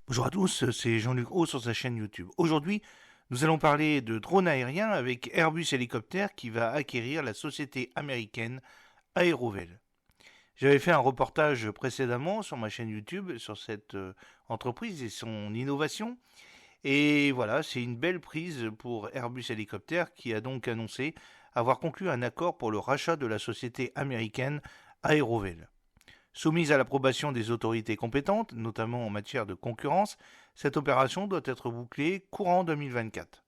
Bonjour à tous, c'est Jean-Luc Haut sur sa chaîne YouTube. Aujourd'hui, nous allons parler de drones aériens avec Airbus Hélicoptère qui va acquérir la société américaine Aerovel. J'avais fait un reportage précédemment sur ma chaîne YouTube sur cette entreprise et son innovation. Et voilà, c'est une belle prise pour Airbus Hélicoptère qui a donc annoncé avoir conclu un accord pour le rachat de la société américaine Aerovel. Soumise à l'approbation des autorités compétentes, notamment en matière de concurrence, cette opération doit être bouclée courant 2024.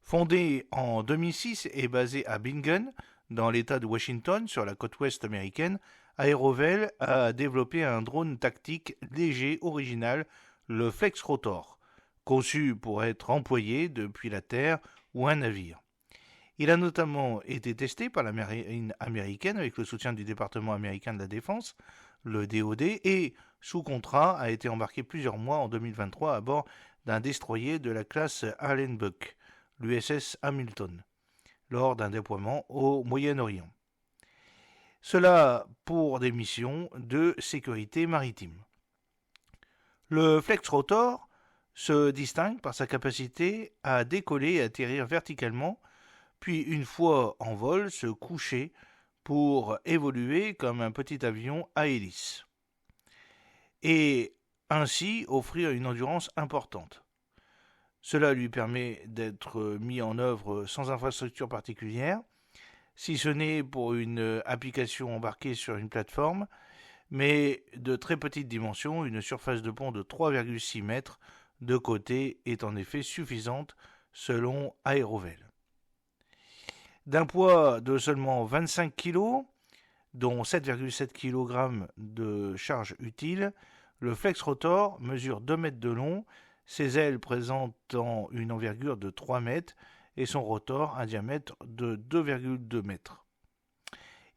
Fondée en 2006 et basée à Bingen, dans l'État de Washington, sur la côte ouest américaine, Aerovel a développé un drone tactique léger original, le Flex Rotor, conçu pour être employé depuis la terre ou un navire. Il a notamment été testé par la marine américaine avec le soutien du département américain de la Défense, le DoD, et sous contrat a été embarqué plusieurs mois en 2023 à bord d'un destroyer de la classe Allenbuck, l'USS Hamilton, lors d'un déploiement au Moyen-Orient. Cela pour des missions de sécurité maritime. Le Flex Rotor se distingue par sa capacité à décoller et atterrir verticalement, puis une fois en vol se coucher pour évoluer comme un petit avion à hélice et ainsi offrir une endurance importante. Cela lui permet d'être mis en œuvre sans infrastructure particulière, si ce n'est pour une application embarquée sur une plateforme, mais de très petite dimension, une surface de pont de 3,6 mètres de côté est en effet suffisante selon Aerovel. D'un poids de seulement 25 kg, dont 7,7 kg de charge utile, le Flex Rotor mesure 2 mètres de long, ses ailes présentant une envergure de 3 mètres et son rotor un diamètre de 2,2 mètres.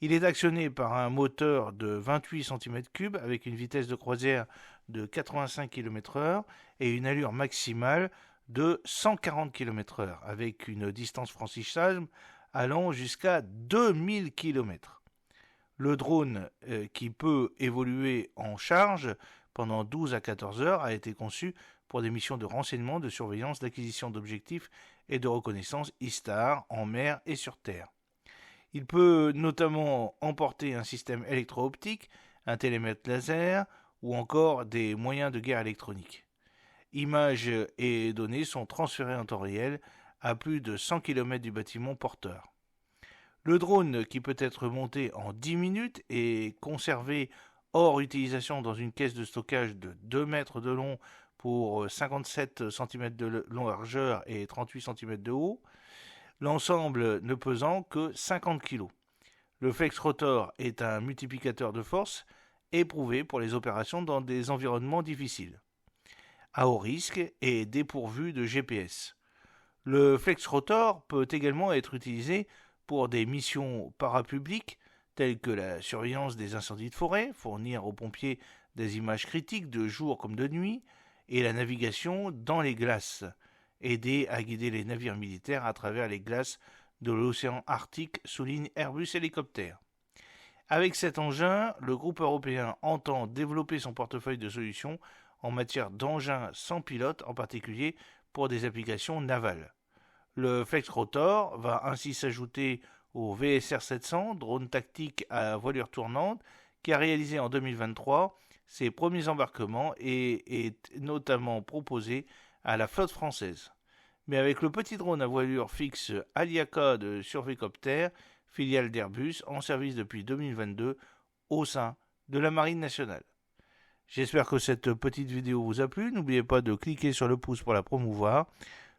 Il est actionné par un moteur de 28 cm3 avec une vitesse de croisière de 85 km/h et une allure maximale de 140 km/h avec une distance franchissable allant jusqu'à 2000 km. Le drone, qui peut évoluer en charge pendant 12 à 14 heures, a été conçu pour des missions de renseignement, de surveillance, d'acquisition d'objectifs et de reconnaissance ISTAR en mer et sur terre. Il peut notamment emporter un système électro-optique, un télémètre laser ou encore des moyens de guerre électronique. Images et données sont transférées en temps réel à plus de 100 km du bâtiment porteur. Le drone, qui peut être monté en 10 minutes et conservé hors utilisation dans une caisse de stockage de 2 mètres de long pour 57 cm de largeur et 38 cm de haut, l'ensemble ne pesant que 50 kg. Le Flex Rotor est un multiplicateur de force éprouvé pour les opérations dans des environnements difficiles, à haut risque et dépourvu de GPS. Le Flex Rotor peut également être utilisé pour des missions parapubliques telles que la surveillance des incendies de forêt, fournir aux pompiers des images critiques de jour comme de nuit, et la navigation dans les glaces, aider à guider les navires militaires à travers les glaces de l'océan Arctique, souligne Airbus Hélicoptère. Avec cet engin, le groupe européen entend développer son portefeuille de solutions en matière d'engins sans pilote, en particulier pour des applications navales. Le Flex Rotor va ainsi s'ajouter au VSR 700, drone tactique à voilure tournante, qui a réalisé en 2023 ses premiers embarquements et est notamment proposé à la flotte française. Mais avec le petit drone à voilure fixe Aliaca de Survécoptère, filiale d'Airbus, en service depuis 2022 au sein de la Marine nationale. J'espère que cette petite vidéo vous a plu. N'oubliez pas de cliquer sur le pouce pour la promouvoir,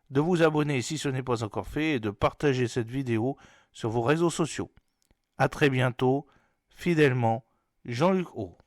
de vous abonner si ce n'est pas encore fait et de partager cette vidéo sur vos réseaux sociaux. A très bientôt, fidèlement, Jean-Luc Haut.